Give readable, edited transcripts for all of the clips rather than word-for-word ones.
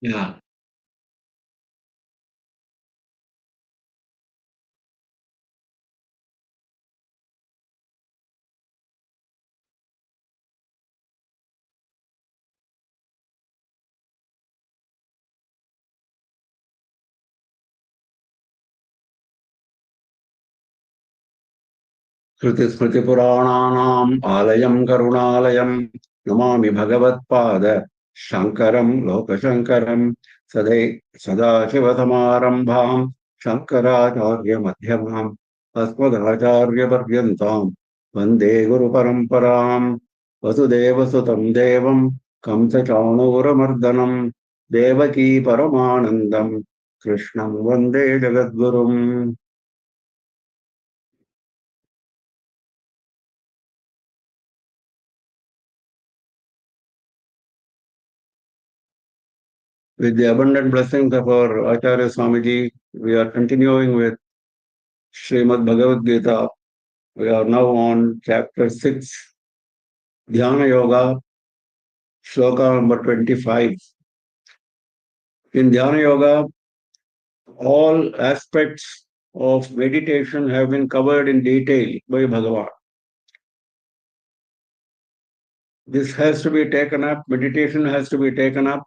Yeah. श्रुतिस्मृतिपुराणानाम् आलयम् करुणालयम् Namami भगवत्पाद शङ्करम् लोकशङ्करम् सदाशिवसमारम्भाम् शङ्कराचार्यमध्यमाम् अस्मदाचार्यपर्यन्ताम् वन्दे गुरुपरम्पराम् वसुदेवसुतम् देवम् कंसचाणूरमर्दनम् देवकी परमानन्दम् कृष्णम् वन्दे जगद्गुरुम्. With the abundant blessings of our Acharya Swamiji, we are continuing with Srimad Bhagavad Gita. We are now on chapter 6, Dhyana Yoga, shloka number 25. In Dhyana Yoga, all aspects of meditation have been covered in detail by Bhagavan. This has to be taken up, meditation has to be taken up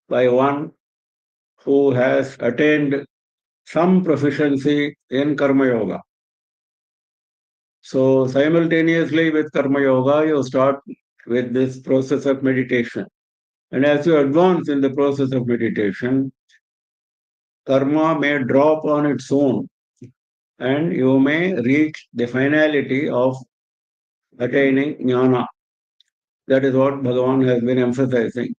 by one who has attained some proficiency in Karma Yoga. So simultaneously with Karma Yoga, you start with this process of meditation. And as you advance in the process of meditation, karma may drop on its own and you may reach the finality of attaining jnana. That is what Bhagavan has been emphasizing.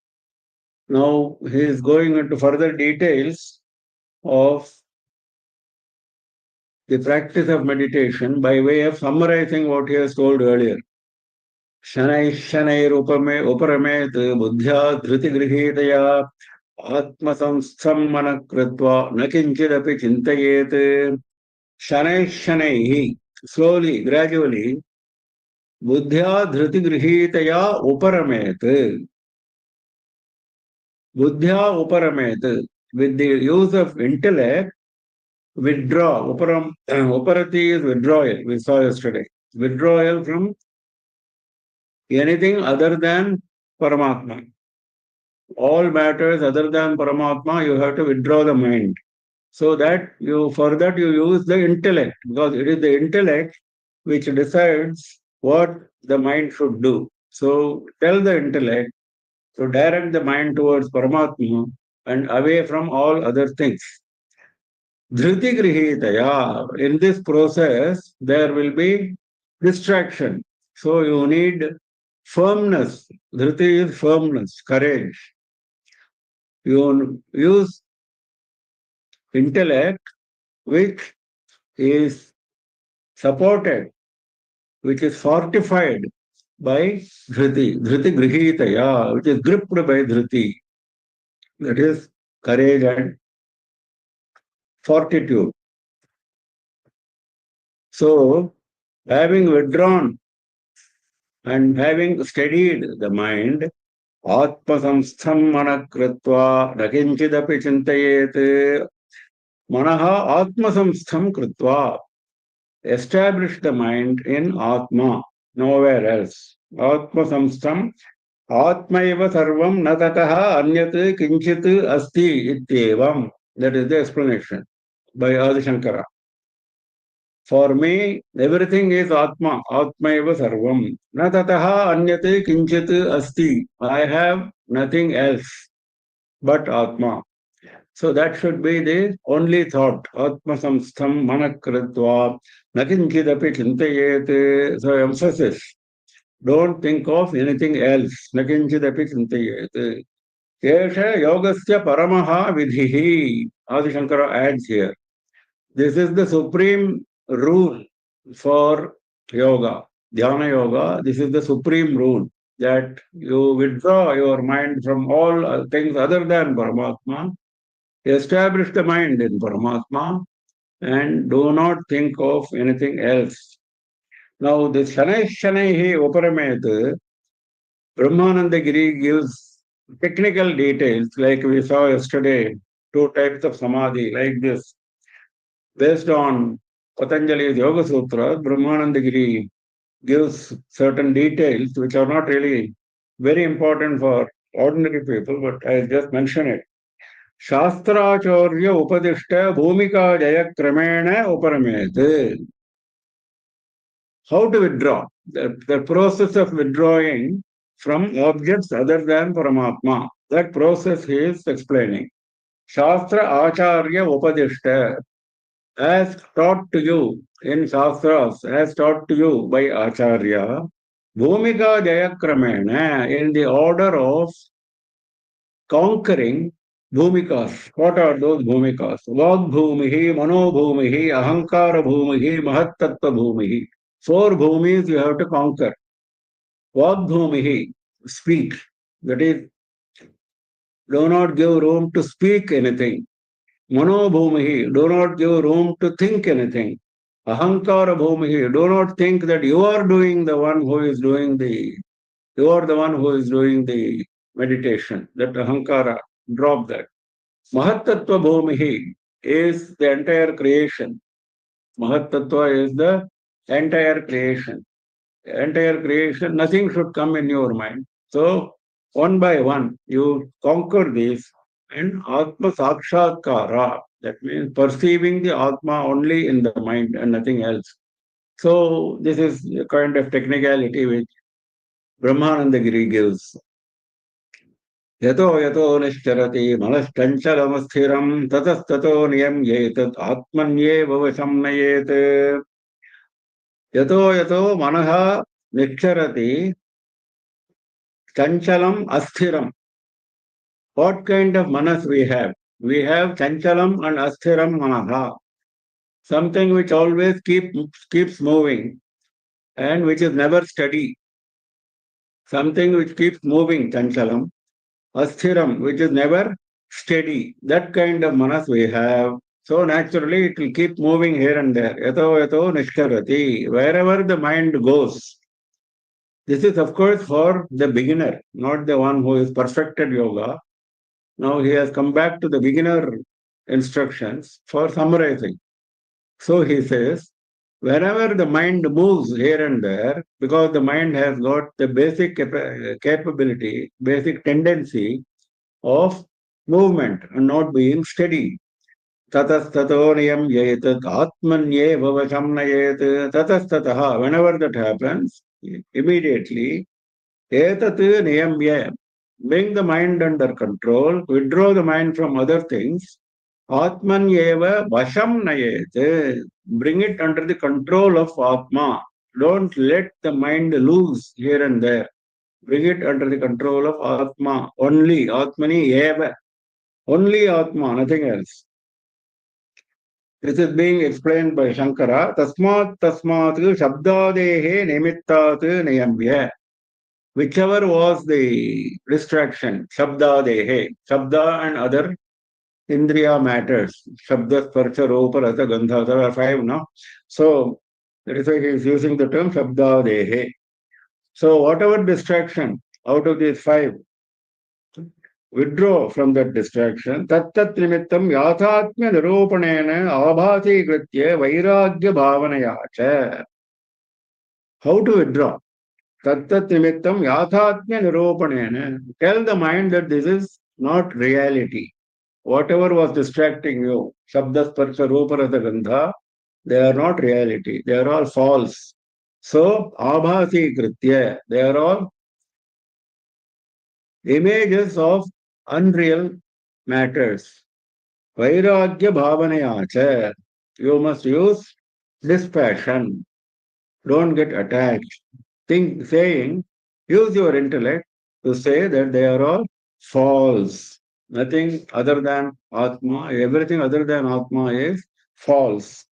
Now he is going into further details of the practice of meditation by way of summarizing what he has told earlier. शनैः शनैरुपमे उपरमेत् बुद्ध्या धृतिगृहीतया आत्मसंस्थं मनः कृत्वा न किञ्चिदपि चिन्तयेत्. शनैः शनैः, slowly, gradually, बुद्ध्या धृतिगृहीतया उपरमेत्. बुद्ध्या उपरमेत्, with the use of intellect, withdraw. Uparati is withdrawal, we saw yesterday. Withdrawal from anything other than Paramatma. All matters other than Paramatma, you have to withdraw the mind. So that for that you use the intellect, because it is the intellect which decides what the mind should do. So tell the intellect to direct the mind towards Paramatma and away from all other things. Dhriti grihitaya. In this process, there will be distraction. So you need firmness. Dhriti is firmness, courage. You use intellect which is supported, which is fortified by dhriti. Dhriti grihitaya, which is gripped by dhriti. That is courage and fortitude. So, having withdrawn and having steadied the mind, Atmasamstham mana kritva nakinchidapi chintayet. Manaha Atmasamstham kritva. Establish the mind in Atma, nowhere else. Atmasamstham Atmaiva sarvam na tataha anyat kinchit asti ityevam. That is the explanation by Adi Shankara. For me, everything is Atma, Atmaiva sarvam. Na tataha anyate kinchit asti. I have nothing else but Atma. So that should be the only thought. Atma samstham manakritva nakinchidapi chintayet. So emphasis. Don't think of anything else. Nakinchidapi chintayet. Kesha yogasya paramaha vidhihi. Adi Shankara adds here. This is the supreme rule for yoga, dhyana yoga. This is the supreme rule that you withdraw your mind from all things other than Paramatma, establish the mind in Paramatma, and do not think of anything else. Now, this Shanai Shanaihi Uparamet, Brahmananda Giri gives technical details, like we saw yesterday, two types of samadhi, like this, based on Patanjali's Yoga Sutra, Brahmanandagiri gives certain details which are not really very important for ordinary people, but I just mention it. Shastracharya Upadishta Bhumika Jaya Kramena Uparamet. How to withdraw? The process of withdrawing from objects other than Paramatma. That process he is explaining. Shastra Acharya Upadishta, as taught to you in Shastras, as taught to you by Acharya, Bhumika Jayakramena, in the order of conquering bhumikas. What are those bhumikas? Vag bhumihi, mano bhumihi, ahankara bhumihi, mahattattva bhumihi. Four bhumis you have to conquer. Vag bhumihi, speak. That is, do not give room to speak anything. Mano bhumihi, do not give room to think anything. Ahankara bhumihi, do not think that you are doing the one who is doing the, you are the one who is doing the meditation. That ahankara, drop that. Mahattattva bhumihi is the entire creation. Mahattattva is the entire creation. Entire creation, nothing should come in your mind. So, one by one, you conquer this and Atma Sakshatkara. That means perceiving the Atma only in the mind and nothing else. So, this is a kind of technicality which Brahmanandagiri gives. यतो यतो निश्चरति मनश्चञ्चलमस्थिरं ततस्ततो नियम्येतत् आत्मन्येव वशं नयेत् यतो यतो मनः निश्चरति chanchalam asthiram. What kind of manas we have? We have chanchalam and asthiram manaha. Something which always keeps moving and which is never steady. Something which keeps moving, chanchalam. Asthiram, which is never steady. That kind of manas we have. So naturally it will keep moving here and there. Yato yato nishkarati. Wherever the mind goes. This is of course for the beginner, not the one who is perfected yoga. Now he has come back to the beginner instructions for summarizing. So he says, whenever the mind moves here and there, because the mind has got the basic capability, basic tendency of movement and not being steady. Tatastato niyam yetat atmanye vavasham nayet tatastataha. Whenever that happens, immediately, etat niyamya. Bring the mind under control, withdraw the mind from other things. Atman eva vasham nayet. Bring it under the control of Atma. Don't let the mind loose here and there. Bring it under the control of Atma. Only Atmani eva. Only Atma, nothing else. This is being explained by Shankara. Tasmat shabdadehe nimittat niyambya. Whichever was the distraction, shabdadehe, shabda and other indriya matters. Shabda, sparsha, rupa, rasa, gandha, there are five now. So that is why he is using the term shabdadehe. So whatever distraction out of these five, withdraw from that distraction. Tattat nimittam yathatmya nirupanena abhati kritya vairagya bhavanaya cha. How to withdraw? Tattat nimittam yathatmya nirupanena. Tell the mind that this is not reality. Whatever was distracting you, shabda, sparsha, rupa, rasa, gandha, they are not reality. They are all false. So, abhasi kritya, they are all images of unreal matters. Vairagya bhavanayacha. You must use dispassion. Don't get attached. Use your intellect to say that they are all false. Nothing other than Atma, everything other than Atma is false.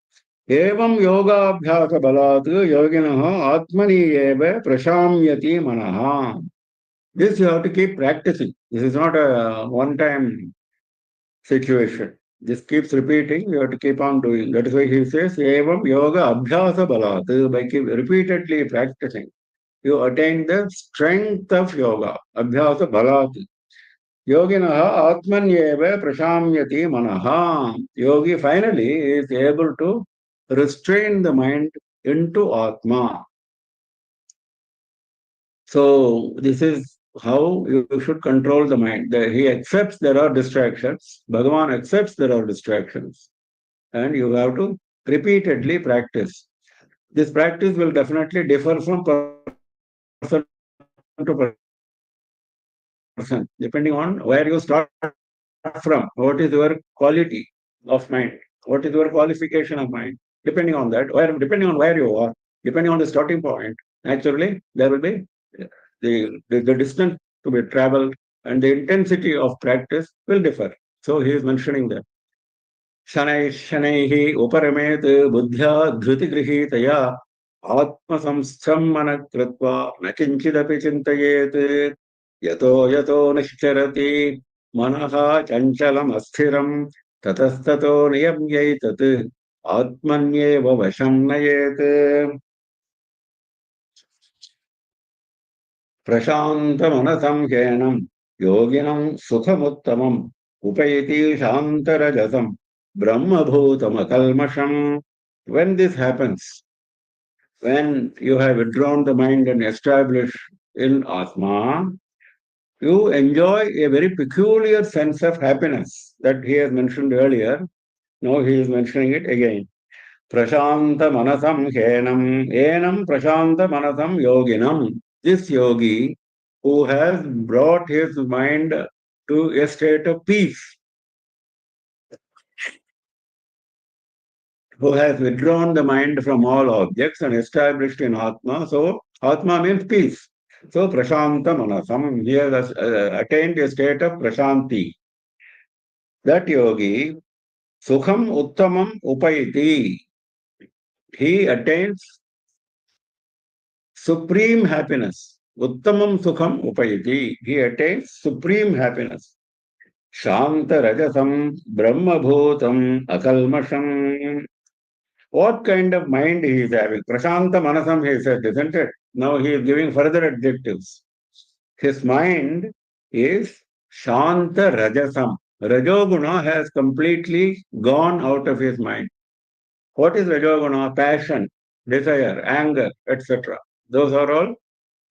Evam yogabhyasa balat yoginaha atmani eva prashamyati manaha. This you have to keep practicing. This is not a one-time situation. This keeps repeating, you have to keep on doing. That is why he says, Evam yoga abhyasa balat. By keep repeatedly practicing, you attain the strength of yoga. Abhyasa balat. Yoginaha Atmanyeva Prashamyati Manaha. Yogi finally is able to restrain the mind into Atma. So this is how you should control the mind. He accepts there are distractions. Bhagavan accepts there are distractions. And you have to repeatedly practice. This practice will definitely differ from person to person, depending on where you start from. What is your quality of mind? What is your qualification of mind? Depending on that, depending on where you are, depending on the starting point, naturally there will be the distance to be traveled and the intensity of practice will differ. So he is mentioning that. शनैः शनैः उपरमेत् बुद्ध्या धृतिगृहीतया आत्मसंस्थं मनः कृत्वा न किञ्चिदपि चिन्तयेत् यतो यतो निश्चरति मनः चञ्चलमस्थिरं ततस्ततो नियम्यैतत् आत्मन्येव वशं नयेत् प्रशान्तमनसं ह्येनं योगिनं सुखमुत्तमम् उपैति शान्तरजसं brahmabhutamkalmasham. When this happens, when you have withdrawn the mind and established in Atma, you enjoy a very peculiar sense of happiness that he has mentioned earlier. Now he is mentioning it again. Prashanta manasam henam, enam prashanta manasam yoginam. This yogi who has brought his mind to a state of peace, who has withdrawn the mind from all objects and established in Atma. So, Atma means peace. So, Prashanta Manasam, he has attained a state of Prashanti. That yogi, Sukham Uttamam Upayati, he attains supreme happiness. Uttamam Sukham Upayati, he attains supreme happiness. Shanta Rajasam Brahmabhutam Akalmasham. What kind of mind he is having? Prashanta Manasam, he said, isn't it? Now he is giving further adjectives. His mind is Shanta Rajasam. Rajoguna has completely gone out of his mind. What is Rajoguna? Passion, desire, anger, etc. Those are all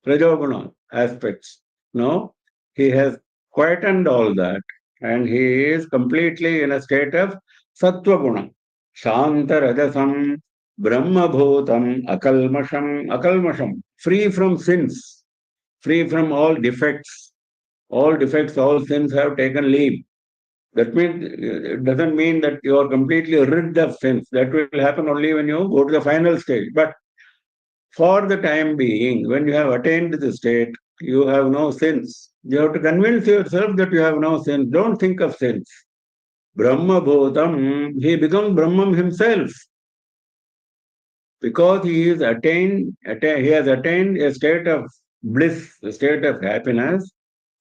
Rajoguna aspects. No, he has quietened all that and he is completely in a state of Sattva-guna. Shanta Rajasam Brahmabhutam Akalmasham, free from sins, free from all defects. All defects, all sins have taken leave. That means it doesn't mean that you are completely rid of sins. That will happen only when you go to the final stage. But for the time being, when you have attained the state, you have no sins. You have to convince yourself that you have no sins. Don't think of sins. Brahma Bhutam, he becomes Brahman himself because he has attained a state of bliss, a state of happiness,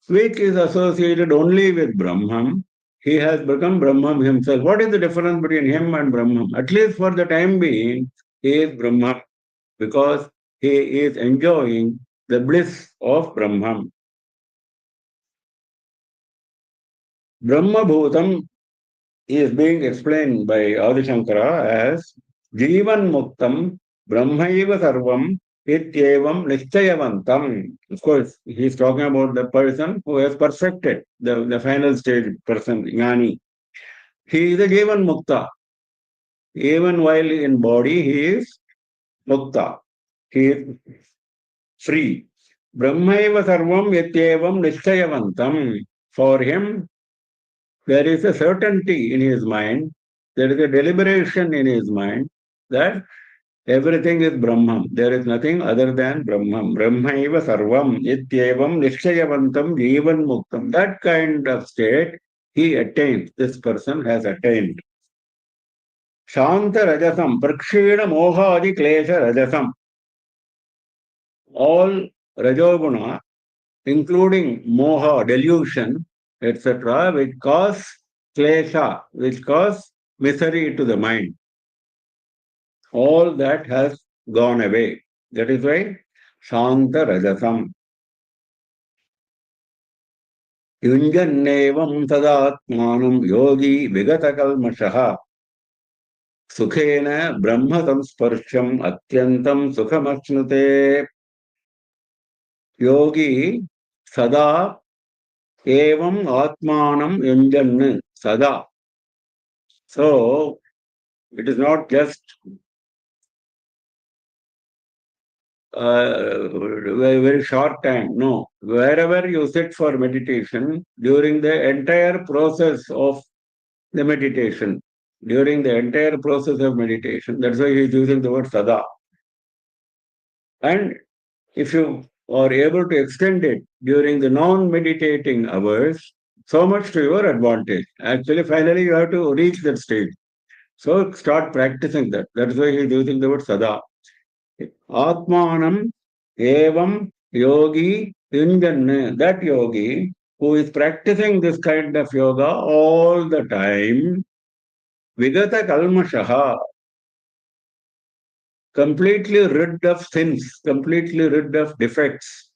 which is associated only with Brahman. He has become Brahman himself. What is the difference between him and Brahman? At least for the time being, he is Brahman because he is enjoying the bliss of Brahman. Brahma Bhutam is being explained by Adi Shankara as Jivan Muktam Brahmaiva Sarvam Ityevam Nishchayavantam. Of course, he is talking about the person who has perfected the final stage person, Jnani. He is a Jivan Mukta. Even while in body, he is Mukta. He is free. Brahmaiva Sarvam Ityevam Nishchayavantam. For him, there is a certainty in his mind, there is a deliberation in his mind that everything is Brahman. There is nothing other than Brahman. Brahmaiva sarvam ityevam nishchayavantam jivan muktam. That kind of state he attains. This person has attained. Shanta rajasam prakshina moha adi klesha rajasam. All rajoguna, including moha, delusion, etc., which cause klesha, which cause misery to the mind. All that has gone away. That is why Shanta Rajasam. युञ्जन्नेवं तदात्मानं योगी विगतकल्मषः सुखेन ब्रह्म संस्पर्शम् अत्यन्तं सुखमश्नुते. योगी सदा एवं आत्मानं युञ्जन् sada. So it is not just very short time. No, wherever you sit for meditation, during the entire process of the meditation, that's why he is using the word sada. And if you are able to extend it during the non-meditating hours, so much to your advantage. Actually, finally, you have to reach that stage. So start practicing that. That's why he is using the word sada. Atmanam evam yogi yunjan. That yogi who is practicing this kind of yoga all the time, vigata kalmashaha, completely rid of sins, completely rid of defects.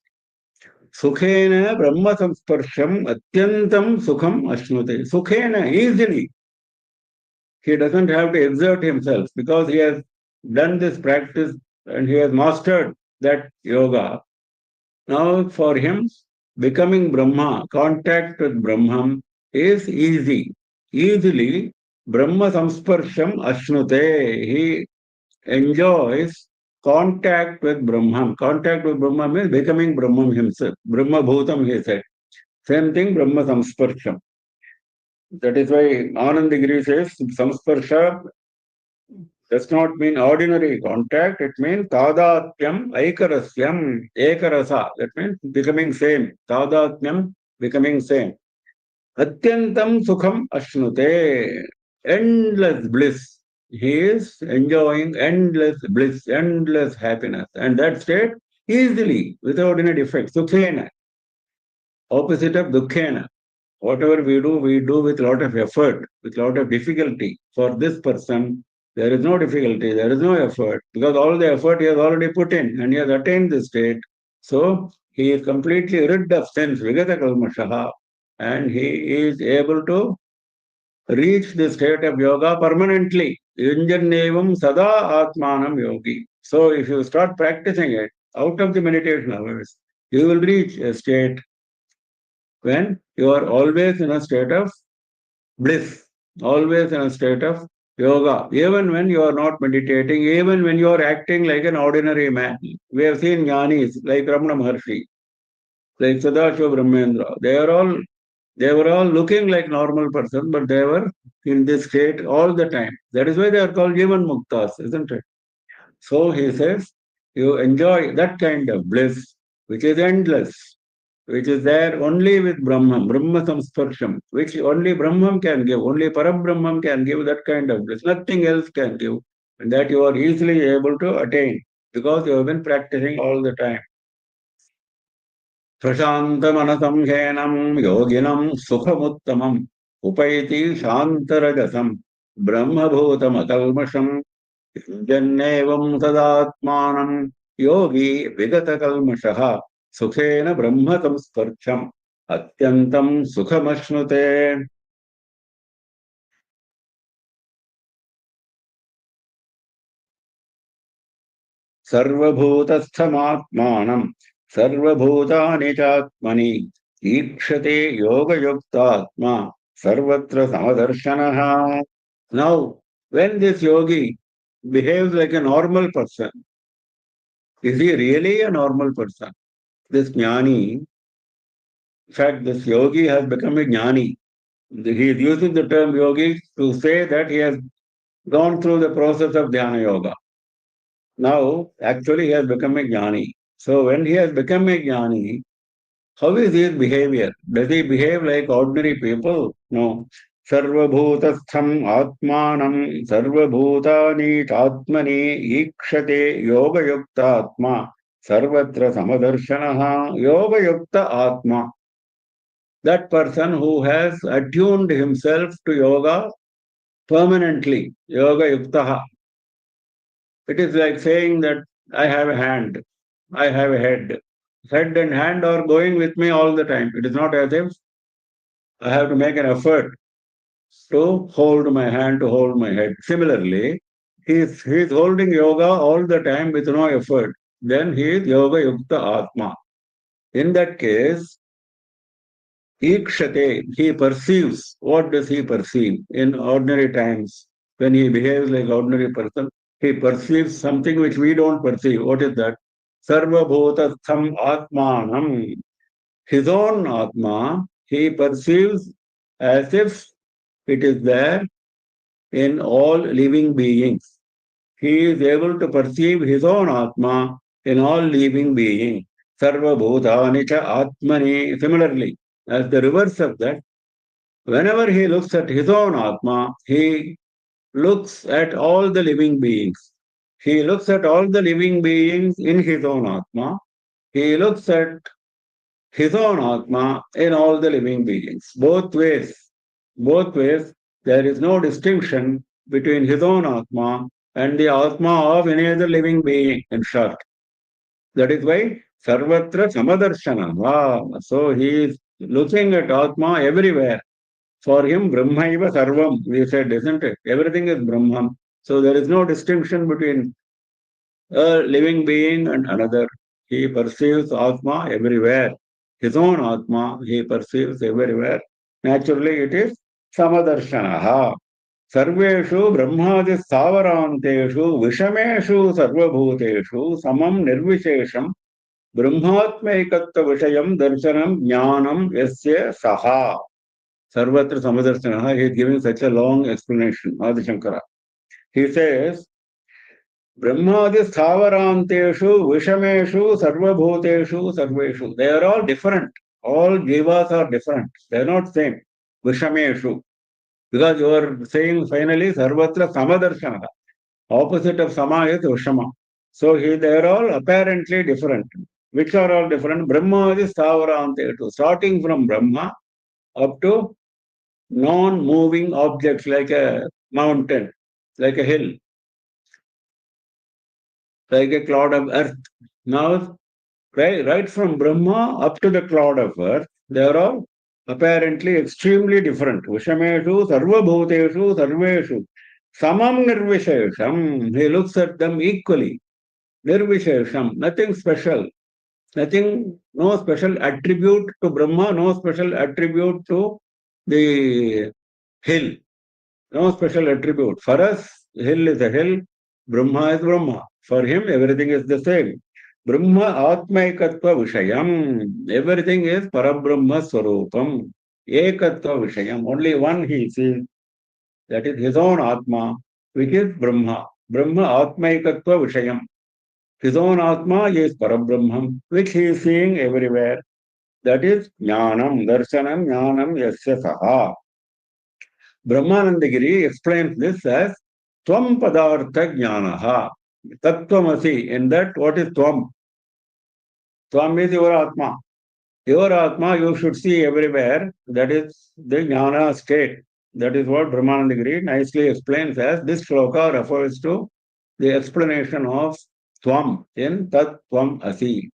Sukhena Brahma Samsparsham Atyantam Sukham Ashnute. Sukhena, easily. He doesn't have to exert himself because he has done this practice and he has mastered that yoga. Now, for him, becoming Brahma, contact with Brahman is easy. Easily, Brahma Samsparsham Ashnute. He enjoys contact with Brahman. Contact with Brahman means becoming Brahman himself. Brahma Bhutam, he said. Same thing, Brahma Samsparsham. That is why Anandagiri says Samsparsha does not mean ordinary contact. It means Tadatyam Aikarasyam Ekarasa. That means becoming same. Tadatyam, becoming same. Atyantam Sukham Ashnute. Endless bliss. He is enjoying endless bliss, endless happiness. And that state easily, without any defect. Sukhena. Opposite of Dukkhena. Whatever we do with a lot of effort, with a lot of difficulty. For this person, there is no difficulty, there is no effort, because all the effort he has already put in and he has attained this state. So he is completely rid of sins, Vigata Kalmashaha, and he is able to reach the state of yoga permanently. Yunjannevam sada atmanam yogi. So if you start practicing it out of the meditation hours, you will reach a state when you are always in a state of bliss, always in a state of yoga, even when you are not meditating, even when you are acting like an ordinary man. We have seen jnanis like Ramana Maharshi, like Sadashiva Brahmendra. They were all looking like normal person, but they were in this state all the time. That is why they are called Jivan Muktas, isn't it? So he says, you enjoy that kind of bliss, which is endless, which is there only with Brahman, Brahma Samsparsham, which only Brahman can give, only Parabrahman can give that kind of bliss. Nothing else can give. And that you are easily able to attain because you have been practicing all the time. प्रशान्तमनसं ह्येनं योगिनं सुखमुत्तमम् उपैति शान्तरजसं ब्रह्मभूतमकल्मषम् जन्नेवं तदात्मानं योगी विगतकल्मषः सुखेन ब्रह्म संस्पर्शम् अत्यन्तं सुखमश्नुते. सर्वभूतस्थमात्मानं सर्वभूतानि चात्मनि ईक्षते योगयुक्तात्मा सर्वत्र समदर्शनः. Now, when this yogi behaves like a normal person, is he really a normal person? This jnani, in fact, this yogi has become a jnani. He is using the term yogi to say that he has gone through the process of dhyana yoga. Now, actually, he has become a jnani. So, when he has become a jnani, how is his behavior? Does he behave like ordinary people? No. Sarvabhutastham atmanam sarvabhutani tatmani ikshate yoga yukta atma sarvatra samadarshanaha yoga yukta atma. That person who has attuned himself to yoga permanently, yoga yuktaha. It is like saying that I have a hand, I have a head. Head and hand are going with me all the time. It is not as if I have to make an effort to hold my hand, to hold my head. Similarly, he is holding yoga all the time with no effort. Then he is Yoga Yukta Atma. In that case, Ikshate, he perceives. What does he perceive? In ordinary times, when he behaves like ordinary person, he perceives something which we don't perceive. What is that? Sarva Bhutatham Atmanam. His own Atma, he perceives as if it is there in all living beings. He is able to perceive his own Atma in all living beings. Sarva Bhutani cha Atmani. Similarly, as the reverse of that, whenever he looks at his own Atma, he looks at all the living beings. He looks at all the living beings in his own Atma. He looks at his own Atma in all the living beings. Both ways. Both ways, there is no distinction between his own Atma and the Atma of any other living being, in short. That is why Sarvatra Samadarshana. So he is looking at Atma everywhere. For him, Brahmaiva Sarvam, we said, isn't it? Everything is Brahman. So there is no distinction between a living being and another. He perceives Atma everywhere. His own Atma he perceives everywhere. Naturally, it is Samadarshanaha. Sarveshu Brahmadi Savaranteshu Vishameshu Sarvabhuteshu Samam Nirvishesham Brahmatmaikatta Vishayam Darshanam Jnanam Yasya Saha. Sarvatra Samadarshanaha. He is giving such a long explanation, Adi Shankara. He says, Brahmadi Sthavaranteshu, Vishameshu, Sarvabhuteshu, Sarveshu. They are all different. All jivas are different. They are not same. Vishameshu. Because you are saying finally Sarvatra Samadarshana. Opposite of Sama is Vishama. So they are all apparently different. Which are all different? Brahmadi Sthavaranteshu. Starting from Brahma up to non-moving objects like a mountain, like a hill, like a cloud of earth. Now, right from Brahma up to the cloud of earth, they are all apparently extremely different. Vishameshu, Sarvabhuteshu, Sarveshu. Samam Nirvishesham. He looks at them equally. Nirvishesham. Nothing special. Nothing, no special attribute to Brahma, no special attribute to the hill. No special attribute. For us, hill is a hill, Brahma is Brahma. For him, everything is the same. Brahma Atmaikatva Vishayam. Everything is Parabrahma Swarupam. Ekatva Vishayam. Only one he sees. That is his own Atma, which is Brahma. Brahma Atmaikatva Vishayam. His own Atma is Parabrahman, which he is seeing everywhere. That is Jnanam, Darshanam, Jnanam, Yasya Saha. Brahmanandagiri explains this as Tvam Padartha Jnanaha. Tattvamasi. In that, what is Tvam? Tvam is your Atma. Your Atma you should see everywhere. That is the Jnana state. That is what Brahmanandagiri nicely explains as this shloka refers to the explanation of Tvam in Tat Tvam Asi.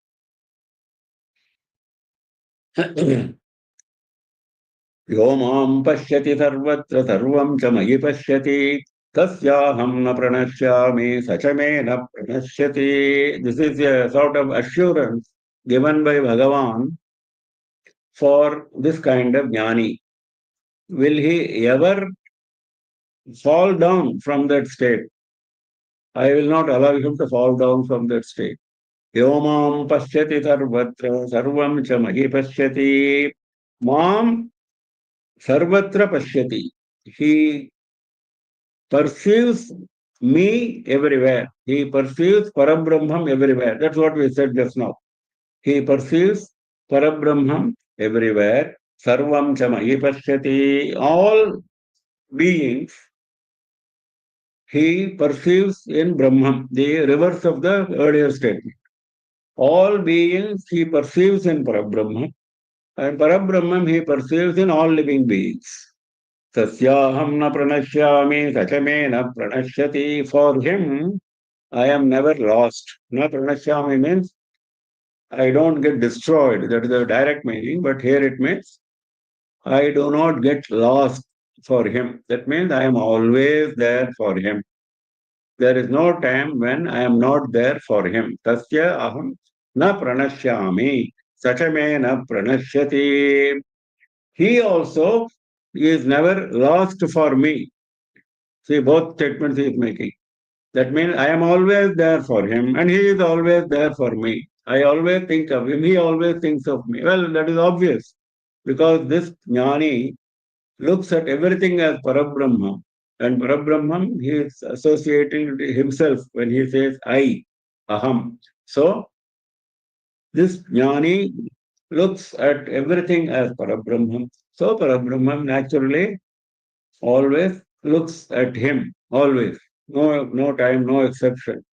यो मां पश्यति सर्वत्र सर्वं च मयि पश्यति तस्याहं न प्रणश्यामि स च मे न प्रणश्यति. This is a sort of assurance given by Bhagavan for this kind of jnani. Will he ever fall down from that state? I will not allow him to fall down from that state. Yo mam pashyati sarvatra sarvam cha mahi pashyati. Mam sarvatra pashyati. He perceives me everywhere. He perceives Parabrahmam everywhere. That's what we said just now. He perceives Parabrahmam everywhere. Sarvam cha mahi pashyati. All beings he perceives in Brahman, the reverse of the earlier statement. All beings he perceives in Parabrahman, and Parabrahman he perceives in all living beings. Sasyaham na pranashyami, sachame na pranashyati. For him, I am never lost. Na pranashyami means I don't get destroyed. That is the direct meaning, but here it means I do not get lost for him. That means I am always there for him. There is no time when I am not there for him. Tasya aham na pranashyami. Sachame na pranashyati. He also is never lost for me. See, both statements he is making. That means I am always there for him and he is always there for me. I always think of him, he always thinks of me. Well, that is obvious because this jnani looks at everything as Parabrahma. And Parabrahman, he is associating himself when he says I, Aham. So, this jnani looks at everything as Parabrahman. So, Parabrahman naturally always looks at him, always. No time, no exception.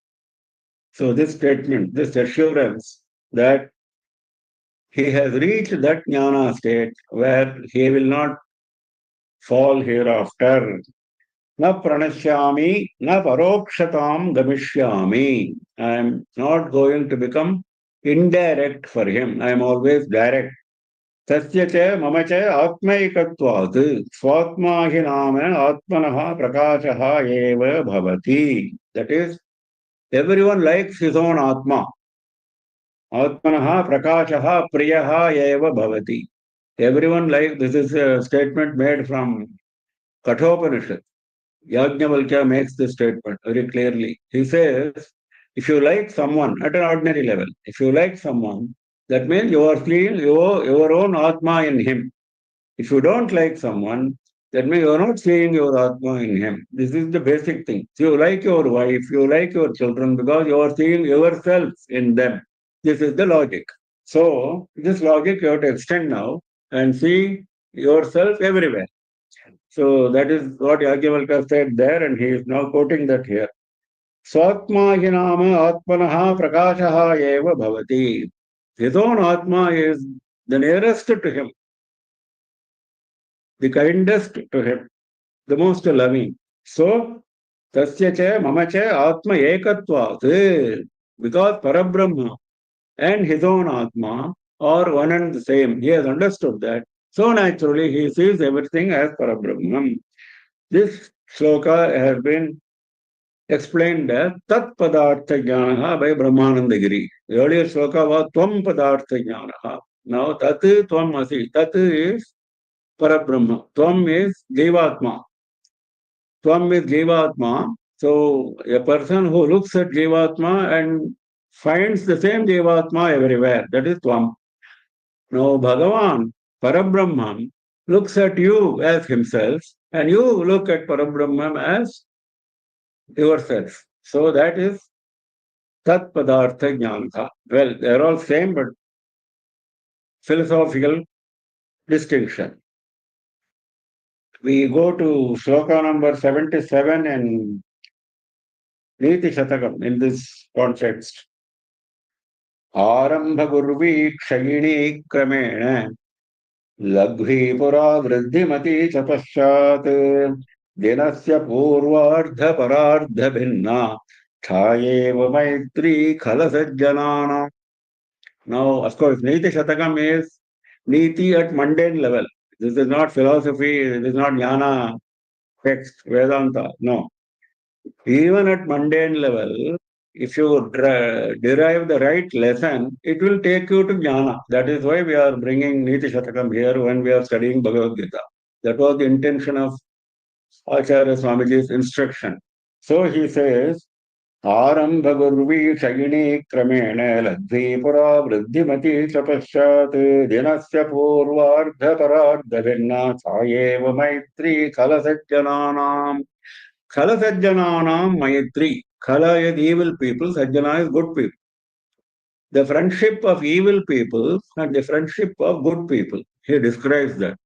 So this statement, this assurance that he has reached that jnana state where he will not fall hereafter. Na pranashyami, na parokshatam gamishyami. I am not going to become indirect for him. I am always direct. तस्य च मम च आत्मैकत्वात् स्वात्मा हि नाम आत्मनः प्रकाशः एव भवति. That is, everyone likes his own atma. Atmanah prakashah priyah eva bhavati. Everyone likes, this is a statement made from Kathopanishad. Yajnavalkya makes this statement very clearly. He says, if you like someone at an ordinary level, if you like someone, that means you are seeing your own Atma in him. If you don't like someone, that means you are not seeing your Atma in him. This is the basic thing. So you like your wife, you like your children because you are seeing yourself in them. This is the logic. So this logic you have to extend now and see yourself everywhere. So that is what Yajnavalkya said there, and he is now quoting that here. Swatma hinama atmanaha prakashaha eva bhavati. His own Atma is the nearest to him, the kindest to him, the most loving. So, tasya cha mama cha atma ekatvat. Because Parabrahma and his own Atma are one and the same. He has understood that. So naturally, he sees everything as Parabrahman. This sloka has been explained as Tat Padartha Jnanaha by Brahmanandagiri. The earlier sloka was Tvam Padartha Jnanaha. Now Tat Tvam Asi. Tat is Parabrahma. Tvam is Jivatma. Tvam is Jivatma. So a person who looks at Jivatma and finds the same Jivatma everywhere. That is Tvam. Now Bhagavan, Parabrahman, looks at you as himself and you look at Parabrahman as yourself. So that is Tat Padartha Jnana. Well, they are all same but philosophical distinction. We go to sloka number 77 in Niti Shatakam in this context. Arambha Gurvi Kshayini Kramena Laghi Pura Vriddhimati Chapashat Dinasya Purvardha Parardha Bhinna Chayeva Maitri Khalasajjanana. Now, of course, Niti Shatakam is Niti at mundane level. This is not philosophy, this is not jnana text, Vedanta. No. Even at mundane level, if you derive the right lesson, it will take you to jnana. That is why we are bringing Niti Shatakam here when we are studying Bhagavad Gita. That was the intention of Acharya Swamiji's instruction. So he says, आरम्भगुर्वी क्षयिणी क्रमेण लब्धीपुरा वृद्धिमती च पश्चात् दिनस्य पूर्वार्धपरार्धभिन्ना सा एव मैत्री खलसज्जनानाम्. Khalasajjananam maitri. Khala is evil people, Sajjana is good people. The friendship of evil people and the friendship of good people. He describes that.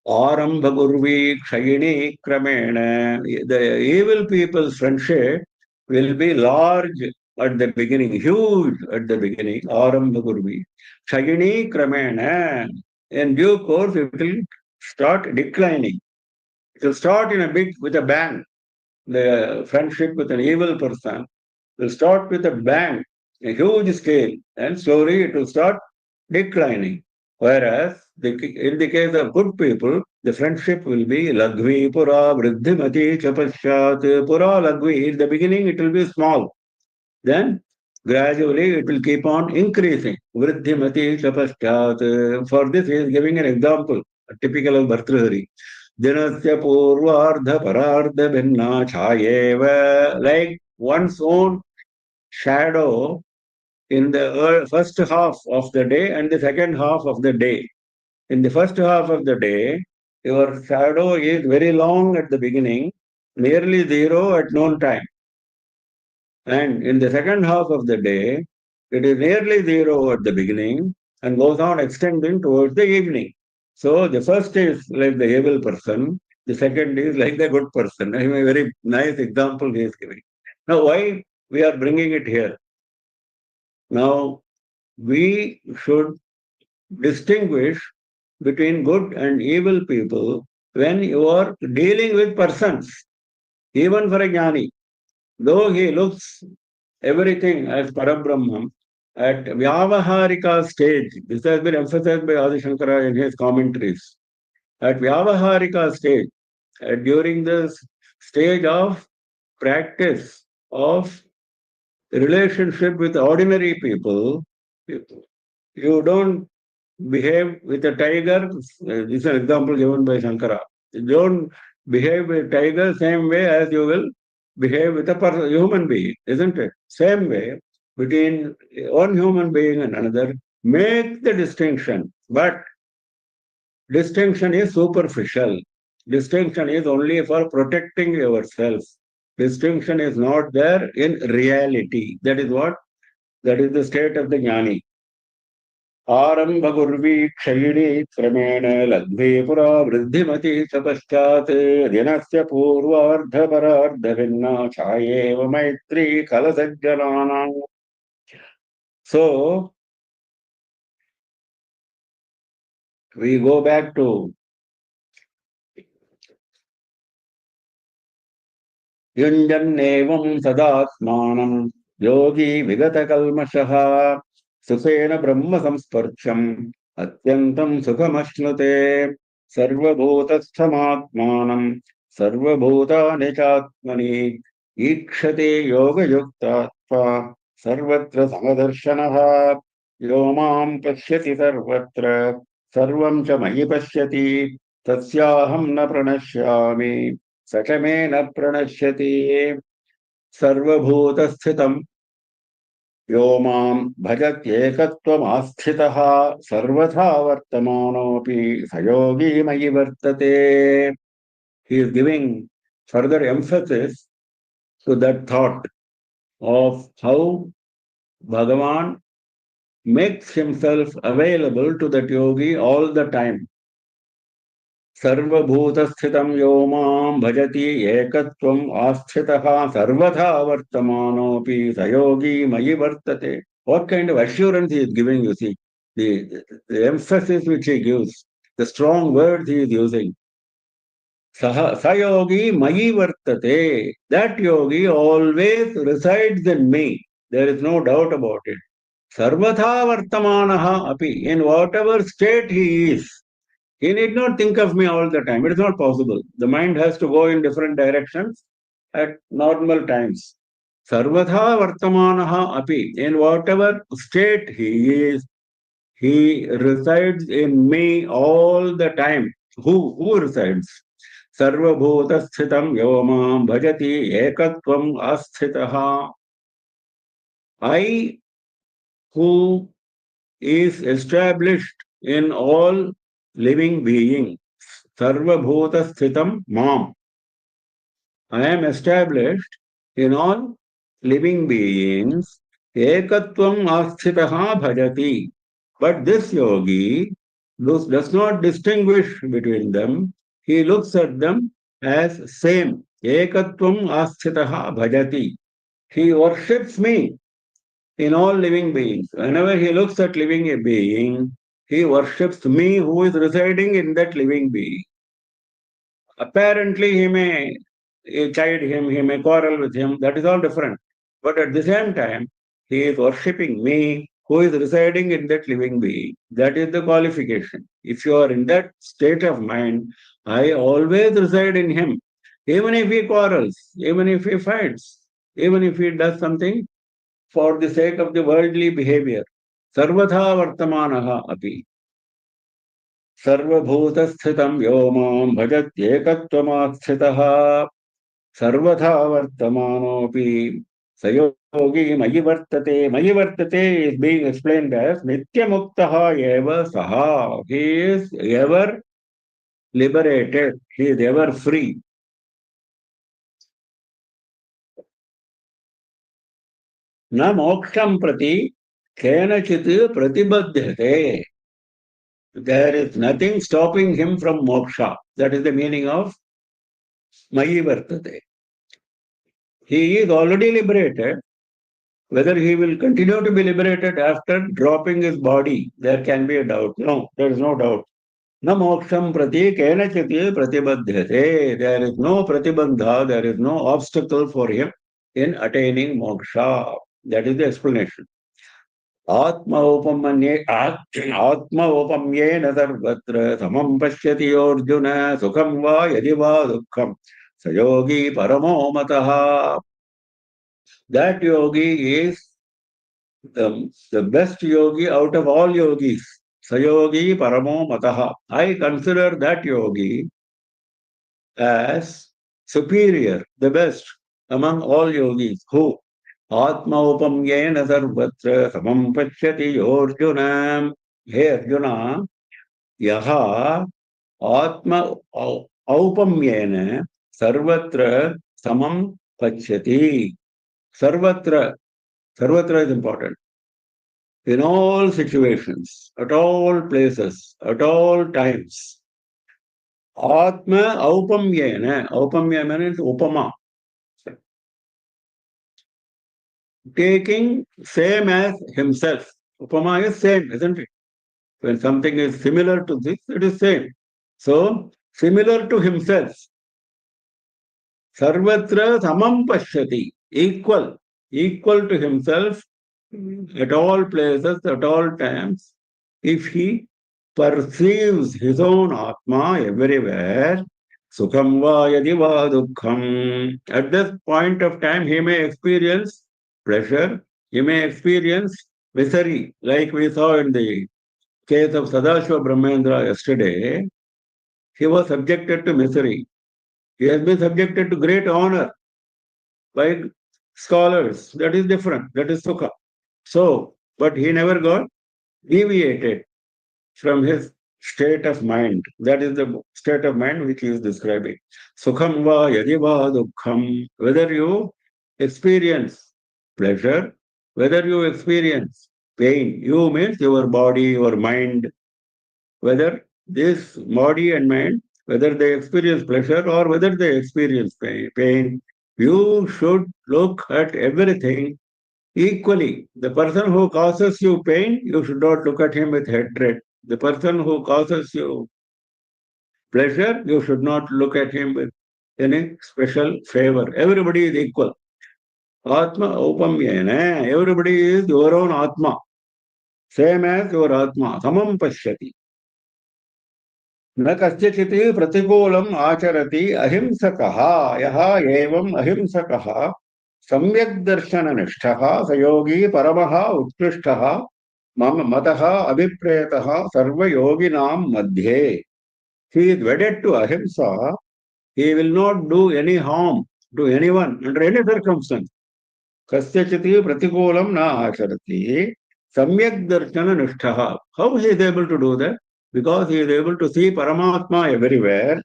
Arambha Gurvi Kshayini Kramena. The evil people's friendship will be large at the beginning, huge at the beginning. Arambha Gurvi. Kshayini Kramena. In due course, it will start declining. It will start in a big, with a bang. The friendship with an evil person will start with a bang, a huge scale, and slowly it will start declining. Whereas in the case of good people, the friendship will be Lagvi Pura Vriddhimati Chapashyat. Pura Lagvi, in the beginning it will be small. Then gradually it will keep on increasing. Vriddhimati Chapashyat. For this he is giving an example, typical of Bhartrihari. Dinasya Purvardha Parardha Bhinna Chayeva. Like one's own shadow in the first half of the day and the second half of the day. In the first half of the day, your shadow is very long at the beginning, nearly zero at noon time. And in the second half of the day, it is nearly zero at the beginning and goes on extending towards the evening. So the first is like the evil person, the second is like the good person. I mean, a very nice example he is giving. Now, why we are bringing it here? Now, we should distinguish between good and evil people when you are dealing with persons. Even for a jnani, though he looks everything as Parabrahman, at Vyavaharika stage, this has been emphasized by Adi Shankara in his commentaries. At Vyavaharika stage, during this stage of practice of relationship with ordinary people, you don't behave with a tiger. This is an example given by Shankara. You don't behave with a tiger same way as you will behave with a human being, isn't it? Same way between one human being and another. Make the distinction, but distinction is superficial. Distinction is only for protecting yourself. Distinction is not there in reality. That is what? That is the state of the jnani. आरम्भगुर्वीक्षयिणी क्रमेण लब्धे पुरा वृद्धिमति च पश्चात् दिनस्य पूर्वार्धपरार्धभिन्ना छायेव मैत्री खलसज्जनानाम्. So we go back to युञ्जन्नेवं सदात्मानं योगी विगतकल्मषः सुखेन ब्रह्म संस्पर्शम् अत्यन्तं सुखमश्नुते सर्वभूतस्थमात्मानं सर्वभूतानि चात्मनि ईक्षते योगयुक्तात्मा सर्वत्र समदर्शनः यो मां पश्यति सर्वत्र सर्वं च मयि पश्यति तस्याहं न प्रणश्यामि स च मे न प्रणश्यति सर्वभूतस्थितं यो मां भजत्येकत्वमास्थितः सर्वथा वर्तमानोऽपि स योगी मयि वर्तते. He is giving further emphasis to that thought of how Bhagavan makes himself available to that yogi all the time. सर्वभूतस्थितं यो मां भजति एकत्वम् आस्थितः सर्वथा वर्तमानोऽपि स योगी मयि वर्तते. What kind of assurance he is giving, you see, the emphasis which he gives, the strong words he is using. Sa yogi mayi vartate. That yogi always resides in me. There is no doubt about it. Sarvatha vartamanaha api. In whatever state he is, he need not think of me all the time. It is not possible. The mind has to go in different directions at normal times. Sarvatha vartamanaha api. In whatever state he is, he resides in me all the time. Who resides? Sarvabhutashthitam yomam bhajati ekatvam asthitaha. I, who is established in all living beings. Sarvabhutashthitam mam. I am established in all living beings. Ekatvam asthitaha bhajati. But this yogi does not distinguish between them. He looks at them as same. Ekatvam asthitaha bhajati. He worships me in all living beings. Whenever he looks at living being, he worships me who is residing in that living being. Apparently, he may chide him, he may quarrel with him, that is all different. But at the same time, he is worshipping me who is residing in that living being. That is the qualification. If you are in that state of mind, I always reside in him. Even if he quarrels, even if he fights, even if he does something for the sake of the worldly behavior. Sarvatha vartamanaha api. Sarvabhutasthritam yo mam bhajatyekatvamasthitaha. Sarvatha vartamanopi. Sayogi mayi vartate. Mayi vartate is being explained as nityamuktaha eva saha. He is ever liberated. He is ever free. न मोक्षं प्रति केनचित् प्रतिबध्यते. There is nothing stopping him from moksha. That is the meaning of Mayi Vartate. He is already liberated. Whether he will continue to be liberated after dropping his body, there can be a doubt. No, there is no doubt. Na moksham prati kenachiti pratibadhyate. There is no pratibandha, there is no obstacle for him in attaining moksha. That is the explanation. आत्मौपम्येन सर्वत्र समं पश्यति अर्जुन सुखं वा यदि वा दुःखं स योगी परमो मतः. That yogi is the best yogi out of all yogis. Sayogi paramo mataha. I consider that yogi as superior, the best among all yogis. Who? Atmaupamyena sarvatra samam pachyati Arjuna. Hey Arjuna, yaha atma aupamyena sarvatra samam pachyati. Sarvatra. Sarvatra is important. In all situations, at all places, at all times. Atma aupamyena. Aupamya means upama. Taking same as himself. Upama is same, isn't it? When something is similar to this, it is same. So, similar to himself. Sarvatra samam pashyati. Equal to himself at all places, at all times. If he perceives his own Atma everywhere, Sukham va yadi va dukkham. At this point of time, he may experience pleasure, he may experience misery, like we saw in the case of Sadashiva Brahmendra yesterday. He was subjected to misery. He has been subjected to great honor by scholars. That is different. That is Sukha. So, but he never got deviated from his state of mind. That is the state of mind which he is describing. Sukham va yadi va dukkham. Whether you experience pleasure, whether you experience pain, you means your body, your mind, whether this body and mind, whether they experience pleasure or whether they experience pain, you should look at everything equally. The person who causes you pain, you should not look at him with hatred. The person who causes you pleasure, you should not look at him with any special favor. Everybody is equal. Atma upamyena. Everybody is your own Atma. Same as your Atma. Samam pashyati. न कस्यचित् प्रतिकूलम् आचरति अहिंसकः यः एवम् अहिंसकः सम्यक् दर्शननिष्ठः स योगी परमः उत्कृष्टः मम मतः अभिप्रेतः सर्वयोगिनां मध्ये. He is wedded to ahimsa. He will not do any harm to anyone under any circumstance. Kasyachiti pratikulam na acharati samyak darshana nishtha. How he is able to do that? Because he is able to see Paramatma everywhere.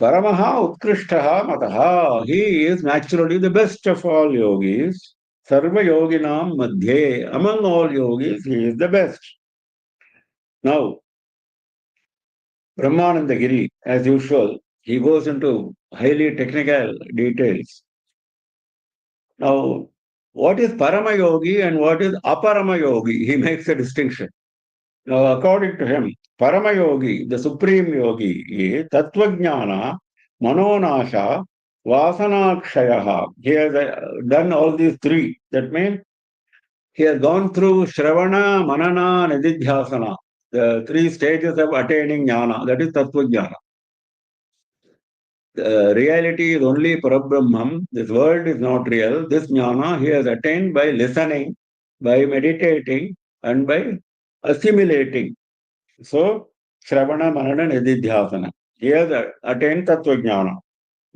Paramaha Utkrishtaha Mataha. He is naturally the best of all yogis. Sarva yoginam madhye. Among all yogis, he is the best. Now, Brahmananda Giri, as usual, he goes into highly technical details. Now, what is Parama Yogi and what is Aparama Yogi? He makes a distinction. Now, according to him, Parama Yogi, the supreme yogi, is Tattvajnana, Manonasha, Vasanakshayaha. He has done all these three. That means He has gone through Shravana, Manana, Nididhyasana, the three stages of attaining jnana, that is Tattva Jnana. The reality is only Parabrahman. This world is not real. This jnana he has attained by listening, by meditating, and by assimilating. So, Shravana, Manana, Nididhyasana. He has attained Tattva Jnana.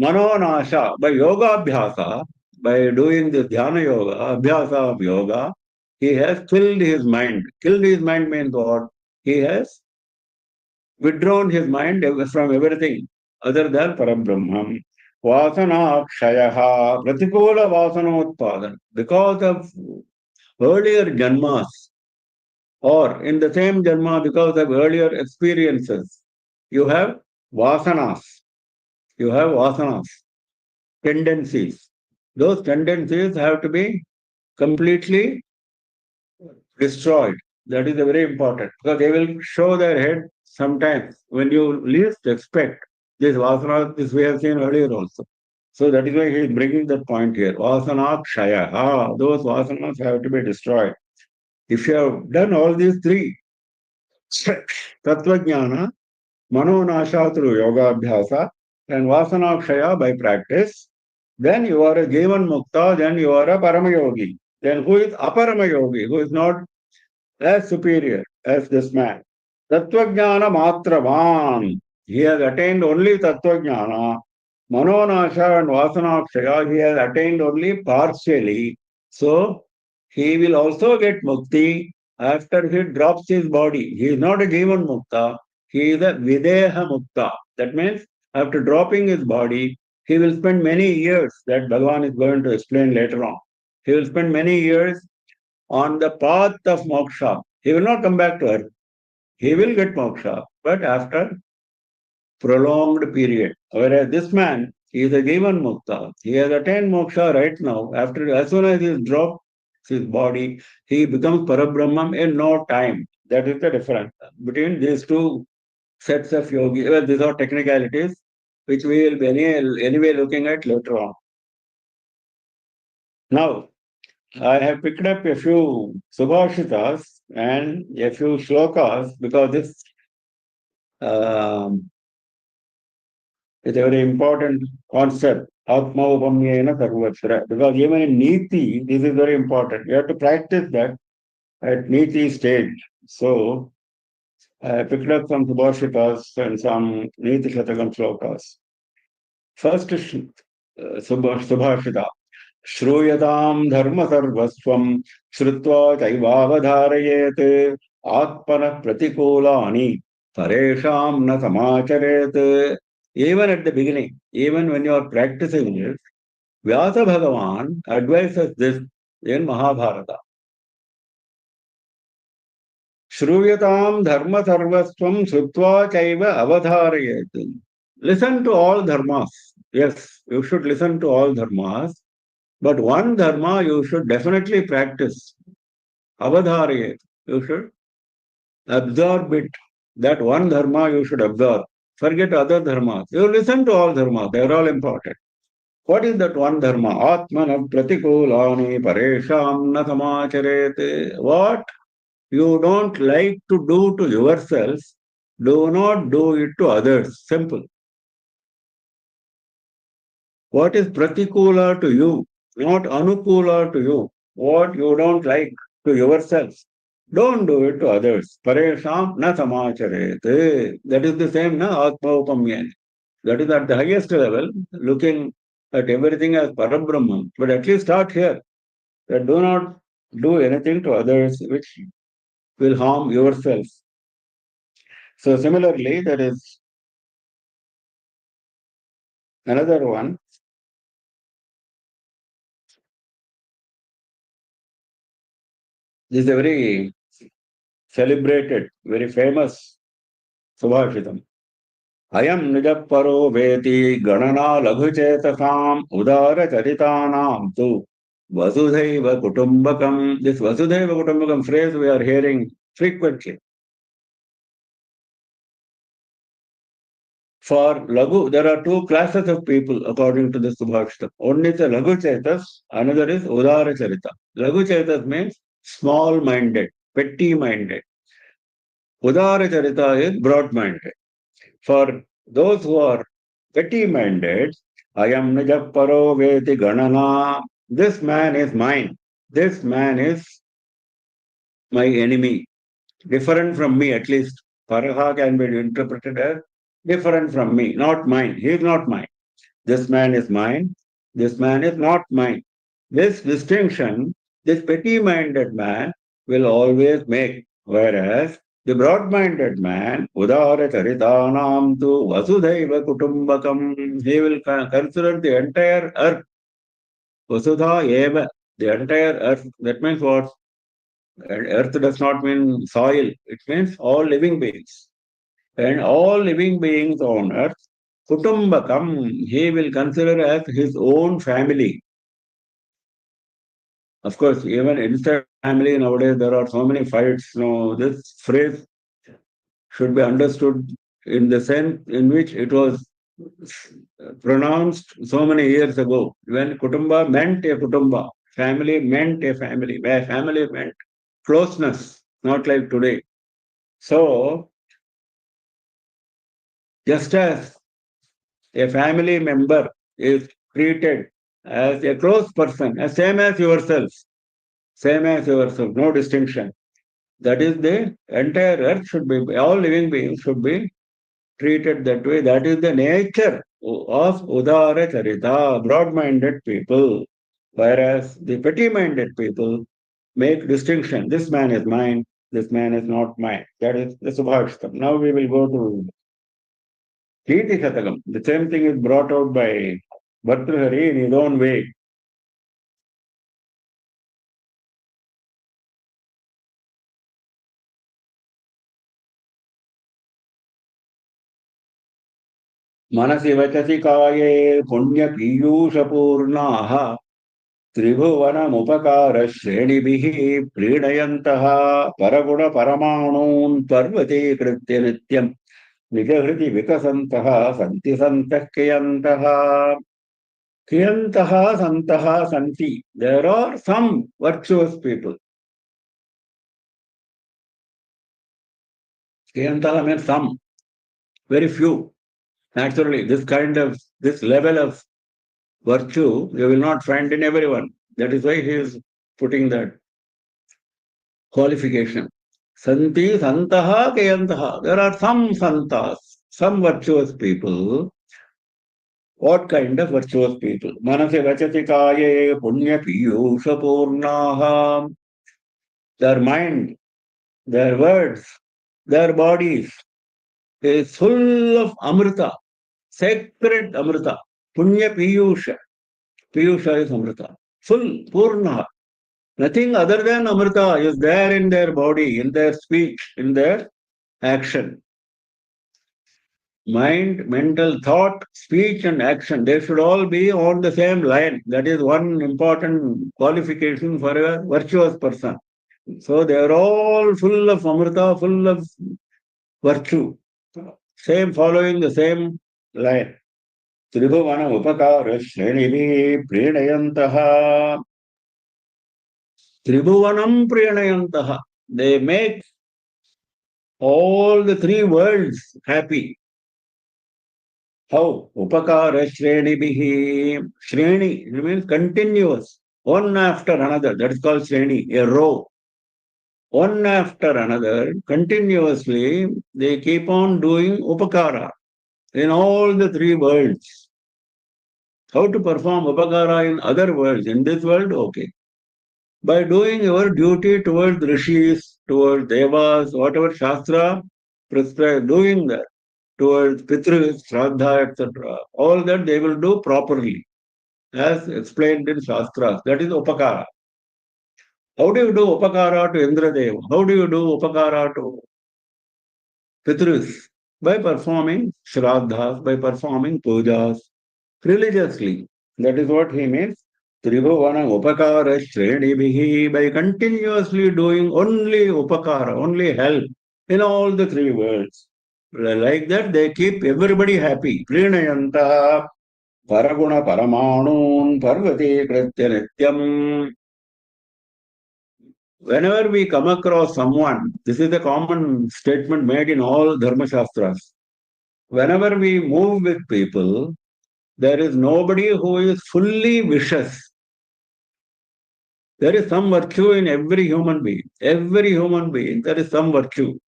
Manonasha, by yoga abhyasa, by doing the dhyana yoga, abhyasa of yoga, he has killed his mind. Killed his mind means what? He has withdrawn his mind from everything other than Parabrahman. Vasana Kshayaha, Pratikula Vasanotpadan. Because of earlier janmas, or in the same janma, because of earlier experiences, you have vasanas. You have vasanas, tendencies. Those tendencies have to be completely destroyed. That is very important because they will show their head sometimes when you least expect. This vasana, this we have seen earlier also. So that is why he is bringing that point here. Vasana kshaya. Those vasanas have to be destroyed. If you have done all these three, tattva jnana, manonasha through yoga abhyasa, and vasana kshaya by practice, then you are a jivan mukta, then you are a paramayogi. Then who is aparamayogi, who is not as superior as this man? Tattvajnana matravan. He has attained only Tattvajnana. Manonasha and Vasanakshaya, he has attained only partially. So, he will also get mukti after he drops his body. He is not a Jivan Mukta, he is a Videha Mukta. That means, after dropping his body, he will spend many years, that Bhagavan is going to explain later on. He will spend many years on the path of moksha. He will not come back to earth. He will get moksha, but after prolonged period. Whereas this man, he is a Jivan Mukta. He has attained moksha right now. After, as soon as he drops his body, he becomes Parabrahman in no time. That is the difference between these two sets of yogis. Well, these are technicalities which we will be anyway looking at later on. Now, I have picked up a few subhashitas and a few shlokas because this is a very important concept. Atma upamyena sarvatra. Because even in Niti, this is very important. You have to practice that at Niti stage. So, I picked up some subhashitas and some Niti Shatakam shlokas. First subhashita. श्रूयतां धर्म सर्वस्वं श्रुत्वा चैवावधारयेत् आत्मनः प्रतिकूलानि परेषां न समाचरेत्. Even at the beginning, even when you are practicing it, Vyasa Bhagavan advises this in Mahabharata. Shruyatam dharma sarvasvam srutva chaiva avadharayet. Listen to all dharmas. Yes, you should listen to all dharmas. But one dharma you should definitely practice. Avadharayet. You should absorb it. That one dharma you should absorb. Forget other dharmas. You listen to all dharmas. They are all important. What is that one dharma? Atmana pratikulani paresham na samacharet. What you don't like to do to yourself, do not do it to others. Simple. What is pratikula to you, not anukula to you. What you don't like to yourself, don't do it to others. Paresham na samacharet. That is the same, na atma upamyana. That is at the highest level, looking at everything as Parabrahman. But at least start here. That do not do anything to others which will harm yourself. So similarly, there is another one. This is a very celebrated, very famous Subhashitam. Ayam nijaparo veti ganana laghuchetasam udara charitanam tu vasudhaiva kutumbakam. This vasudhaiva kutumbakam phrase we are hearing frequently. For Laghu, there are two classes of people according to the Subhashita. One is a Laghu Chaitas, another is Udara Charita. Laghu Chaitas means small-minded, petty-minded. Udara Charita is broad-minded. For those who are petty-minded, Ayam Nijapparo Veti Ganana, this man is mine. This man is my enemy. Different from me, at least. Paraha can be interpreted as different from me, not mine. He is not mine. This man is mine. This man is not mine. This distinction, this petty-minded man will always make. Whereas the broad-minded man, Udara Charitanam tu Vasudhaiva Kutumbakam, he will consider the entire earth. Vasudha Eva, the entire earth. That means what? Earth does not mean soil. It means all living beings. And all living beings on earth, Kutumbakam, he will consider as his own family. Of course, even inside family nowadays, there are so many fights. No, this phrase should be understood in the sense in which it was pronounced so many years ago. When Kutumba meant a Kutumba, family meant a family, where family meant closeness, not like today. So, just as a family member is treated as a close person, as same as yourself, no distinction. That is the entire earth should be, all living beings should be treated that way. That is the nature of Udara Charita, broad-minded people. Whereas the petty-minded people make distinction. This man is mine, this man is not mine. That is the Subhashtam. Now we will go to Kirti Shatakam. The same thing is brought out by Bhartrihari in his own way. मनसि वचसि काये पुण्यपीयूषपूर्णाः त्रिभुवनमुपकारश्रेणिभिः प्रीणयन्तः परगुणपरमाणून् पर्वतीकृत्य नित्यम् निजहृदि विकसन्तः सन्ति सन्तः कियन्तः कियन्तः सन्तः सन्ति. There are some virtuous people. Kiyantah means some, very few. Naturally, this level of virtue you will not find in everyone. That is why he is putting that qualification. Santi santaha kayantaha. There are some santas, some virtuous people. What kind of virtuous people? Manase vachati kaye punya piyusha purnaha. Their mind, their words, their bodies is full of amrita, sacred amrita. Punya piyusha. Piyusha is amrita. Full, purna. Nothing other than amrita is there in their body, in their speech, in their action. Mind, mental thought, speech and action, they should all be on the same line. That is one important qualification for a virtuous person. So they are all full of amrita, full of virtue. Same, following the same line. Tribhuvana upakara shrenivi prinayantaha. Tribhuvanam priyanayantaha. They make all the three worlds happy. How? Upakara shrenibihi. Shreni, it means continuous. One after another. That is called shreni, a row. One after another, continuously, they keep on doing upakara in all the three worlds. How to perform upakara in other worlds? In this world, okay. By doing your duty towards rishis, towards devas, whatever shastra prescribed, doing that, towards pitris, shraddha, etc. All that they will do properly, as explained in shastras. That is upakara. How do you do upakara to Indradeva? How do you do upakara to pitris? By performing shraddhas, by performing pujas religiously. That is what he means. Tribhuvana upakara shrenibihi, by continuously doing only upakara, only help in all the three worlds. Like that, they keep everybody happy. Prinayanta paraguna paramanun parvati kritya nityam. whenever we come across someone, this is a common statement made in all Dharma Shastras. Whenever we move with people, there is nobody who is fully vicious. There is some virtue in every human being. Every human being, there is some virtue.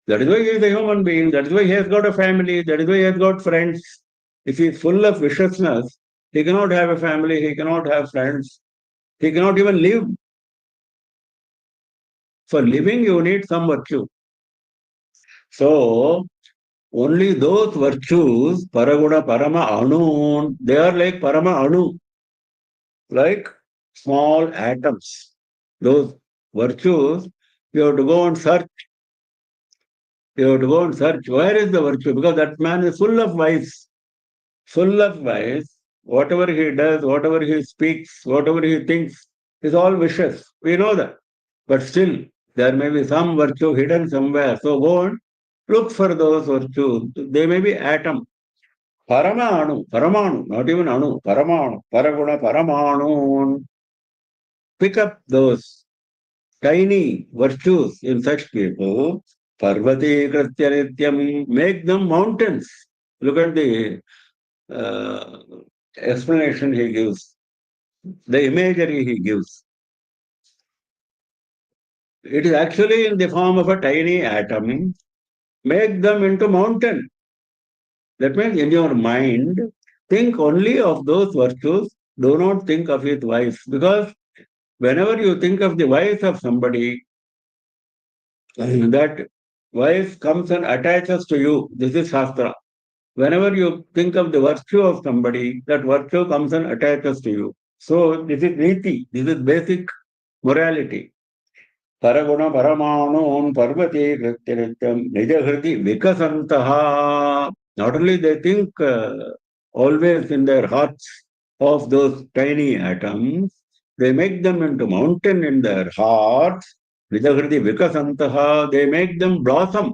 That is why he is a human being. That is why he has got a family. That is why he has got friends. If he is full of viciousness, he cannot have a family. He cannot have friends. He cannot even live. For living, you need some virtue. So, only those virtues, Paraguna, Parama, Anu, they are like Parama Anu, like small atoms. Those virtues, you have to go and search. You have to go and search. Where is the virtue? Because that man is full of vice. Full of vice. Whatever he does, whatever he speaks, whatever he thinks is all vicious. We know that. But still, there may be some virtue hidden somewhere. So go and look for those virtues. They may be atom. Paramanu, Paramanu, not even Anu, Paramanu, Paraguna, Paramanu. Pick up those tiny virtues in such people. Parvati Kritya Nityam, make them mountains. Look at the uh, explanation he gives, the imagery he gives. It is actually in the form of a tiny atom. Make them into mountain. That means in your mind, think only of those virtues. Do not think of it vice. Because whenever you think of the vice of somebody, that vice comes and attaches to you. This is Shastra. Whenever you think of the virtue of somebody, that virtue comes and attaches to you. So this is Niti. This is basic morality. Paraguna Paramanu Parvati Krityanityam Nijahriti Vikasantaha. Not only they think always in their hearts of those tiny atoms, they make them into mountain in their hearts. Nijahriti Vikasantaha, they make them blossom.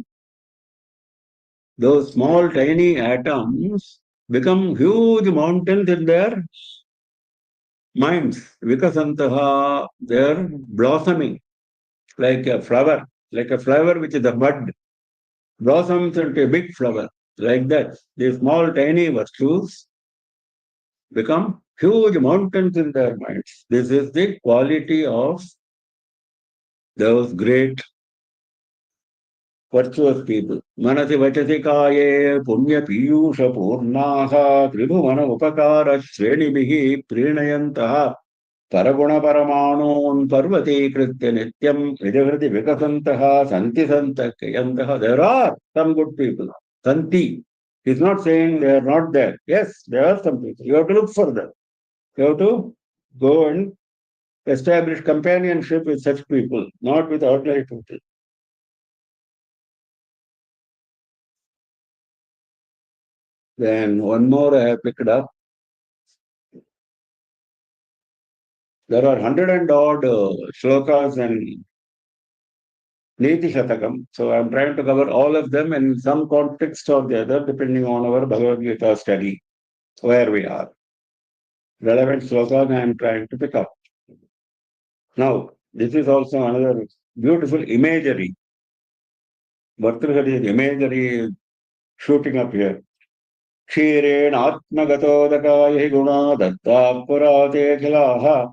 Those small tiny atoms become huge mountains in their minds. Vikasantaha, they are blossoming like a flower which is a bud, blossoms into a big flower. Like that, these small tiny virtues become huge mountains in their minds. This is the quality of those great virtuous people. Manasi vachasi kaye punya piyusha purnaha tribhuvana upakara shrenibihi prinayantaha Paraguna Paramanun Parvati Kritya Nityam Vijavriti Vikasantaha Santi Santakayantaha. There are some good people. Santi. He's not saying they are not there. Yes, there are some people. You have to look for them. You have to go and establish companionship with such people, not with ordinary people. Then one more I have picked up. There are 100 and odd shlokas and Niti Shatakam. So I'm trying to cover all of them in some context or the other, depending on our Bhagavad Gita study, where we are. Relevant slokas I am trying to pick up. Now, this is also another beautiful imagery. Bhartrihari's imagery is shooting up here. क्षीरेण आत्मगतोदकाय गुणा दत्ता पुराते खिलाः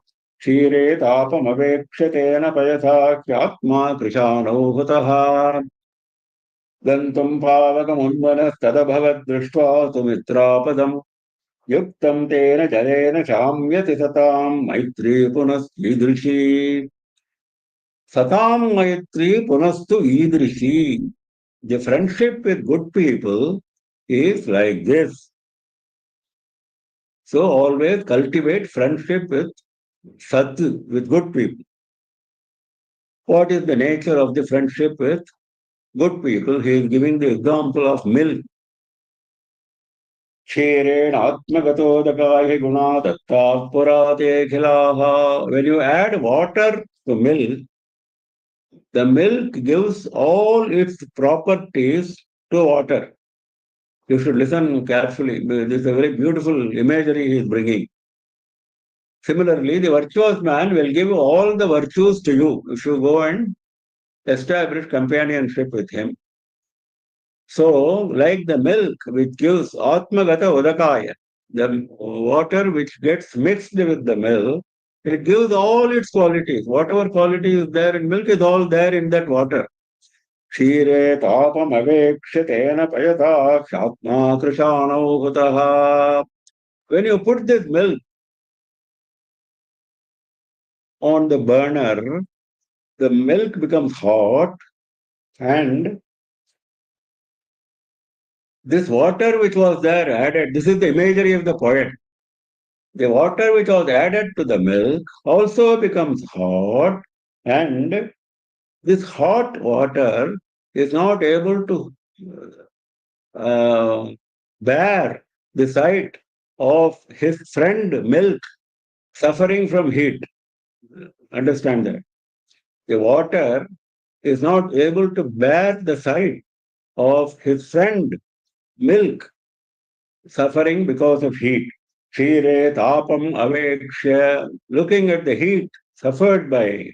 क्षीरे तापमपेक्षतेन पयसा ह्यात्मा कृशानौ हुतः गन्तुम् पावकमुन्मनस्तदभवद्दृष्ट्वा तु मित्रापदम् युक्तम् तेन जलेन शाम्यति सताम् मैत्री पुनस्तीदृशी सताम् मैत्री पुनस्तु ईदृशी. The friendship with good people is like this. So always cultivate friendship with Sat, with good people. What is the nature of the friendship with good people? He is giving the example of milk. Kshiren atmagatodakahi guna datta purate khilaha. When you add water to milk, the milk gives all its properties to water. You should listen carefully. This is a very beautiful imagery he is bringing. Similarly, the virtuous man will give all the virtues to you if you go and establish companionship with him. So, like the milk which gives Atmagata Udakaya, the water which gets mixed with the milk, it gives all its qualities. Whatever quality is there in milk is all there in that water. Kshire tapam avekshya tena payata shatma krishanau hutaha. When you put this milk on the burner, the milk becomes hot, and this water which was there added, this is the imagery of the poet. The water which was added to the milk also becomes hot, and this hot water is not able to uh, bear the sight of his friend milk suffering from heat. Understand that. The water is not able to bear the sight of his friend milk suffering because of heat. Kshire tapam avekshya, looking at the heat suffered by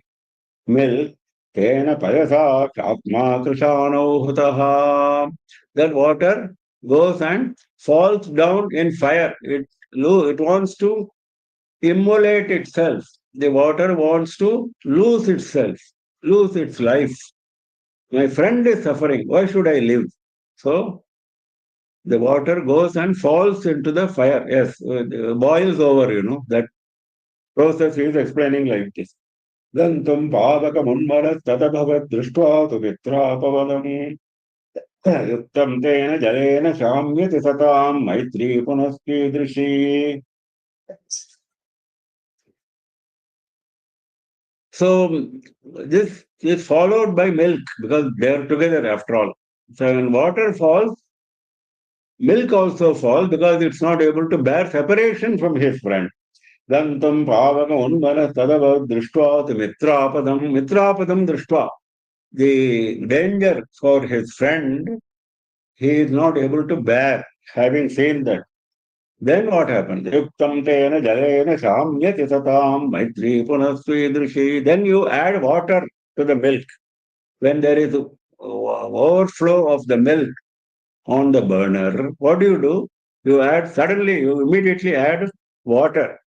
milk, tena payasa atma krishano hutaha. That water goes and falls down in fire. It wants to immolate itself. The water wants to lose itself, lose its life. My friend is suffering. Why should I live? So the water goes and falls into the fire. Yes, boils over, That process he is explaining like this. Dantum pavakamunmaras tadabhavat drishtva tu mitrapavadam yuktam tena jalena shamyati satam maitri punaski drishi. So this is followed by milk because they are together after all. So when water falls, milk also falls because it's not able to bear separation from his friend. Dantam pavaka unmana tadava drishtva mitrapadam drishtva. The danger for his friend, he is not able to bear, having seen that. Then what happens? Yuktam tena jalena shamyati satam maitri punasvidrishi. Then you add water to the milk. When there is overflow of the milk on the burner, what do? You immediately add water.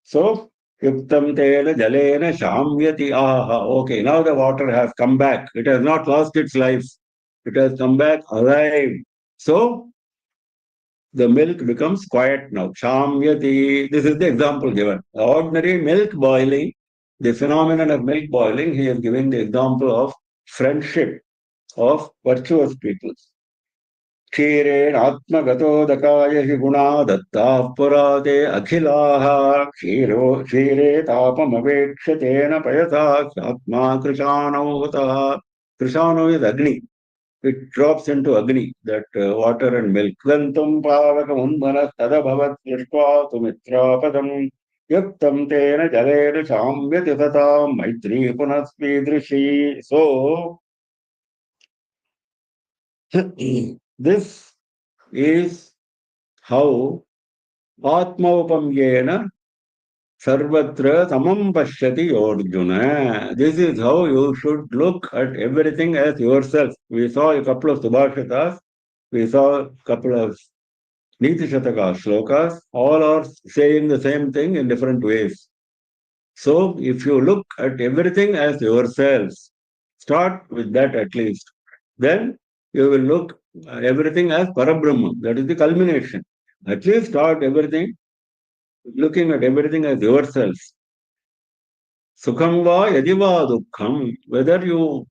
So, yuktam tena jalena shamyati aha. Okay, now the water has come back. It has not lost its life. It has come back alive. So, the milk becomes quiet now. Shamyati. This is the example given. Ordinary milk boiling, the phenomenon of milk boiling, he is giving the example of friendship of virtuous people. क्षीरेण आत्मगतोदकाय हि गुणा दत्ताः पुराते अखिलाः क्षीरे तापमवेक्ष्य तेन पयसा आत्मा कृशानौ हुतः. Krishano is Agni. It drops into Agni, that water and milk. Gantum pavakam unmanas tadabhavat yashva tumitrapadam yuktam tena jalena shamyati satam maitri punasvidrishi. So, this is how Atma Upanyena Sarvatra Samam Pashyati Arjuna. This is how you should look at everything as yourself. We saw a couple of Subhashitas, we saw a couple of Niti Shataka shlokas, all are saying the same thing in different ways. So, if you look at everything as yourselves, start with that at least. Then you will look everything as Parabrahman. That is the culmination. At least start looking at everything as yourself. Sukham va yadiva dukkham, whether you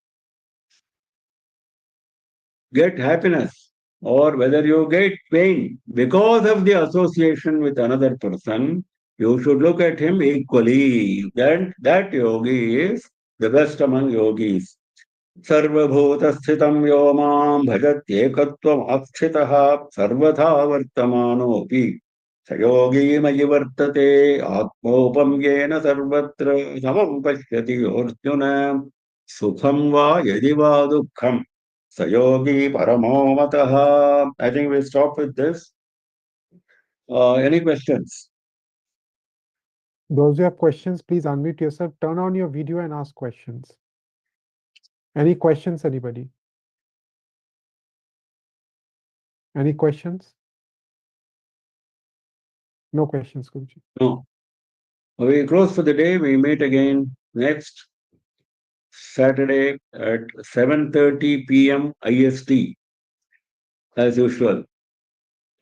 get happiness or whether you get pain because of the association with another person, you should look at him equally. That yogi is the best among yogis. सर्वभूतस्थितं यो मां भजत्येकत्वमास्थितः सर्वथा वर्तमानोऽपि स योगी मयि वर्तते आत्मौपम्येन सर्वत्र समं पश्यति अर्जुन सुखं वा यदि वा दुःखं स योगी परमो मतः. I think we stop with this. Any questions? Those who have questions, please unmute yourself, turn on your video and ask questions. Any questions, anybody? Any questions? No questions, Guruji. No. We close for the day. We meet again next Saturday at 7:30 p.m. IST, as usual.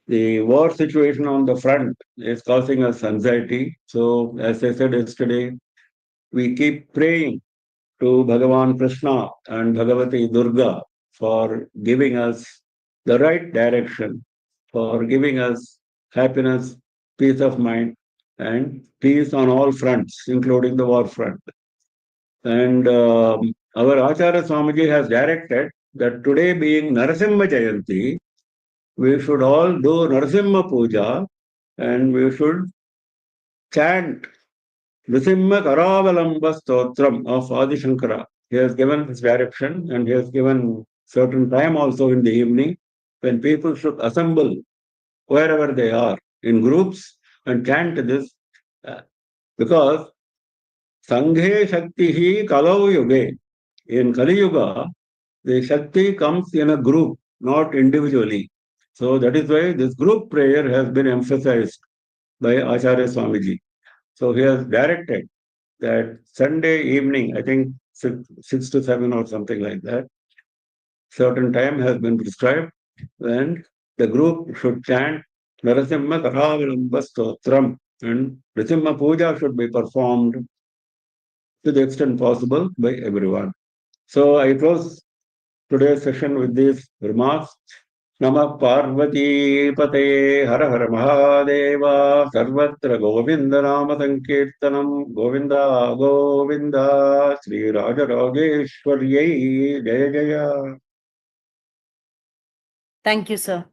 The war situation on the front is causing us anxiety. So, as I said yesterday, we keep praying to Bhagavan Krishna and Bhagavati Durga for giving us the right direction, for giving us happiness, peace of mind, and peace on all fronts, including the war front. And our Acharya Swamiji has directed that today being Narasimha Jayanti, we should all do Narasimha Puja and we should chant Nrisimha Karavalamba Stotram of Adi Shankara. He has given this direction and he has given certain time also in the evening when people should assemble wherever they are in groups and chant this because Sanghe Shakti Kalau Yuge. In Kali Yuga, the Shakti comes in a group, not individually. So that is why this group prayer has been emphasized by Acharya Swamiji. So he has directed that Sunday evening, I think 6 to 7 or something like that, certain time has been prescribed and the group should chant Narasimha Karavalamba Stotram and Nrisimha Puja should be performed to the extent possible by everyone. So I close today's session with these remarks. Namah Parvati Pataye Hara Hara Mahadeva Sarvatra Govinda Nama Sankirtanam Govinda Govinda Sri Raja Rajeshwarye Jaya Jaya. Thank you, sir.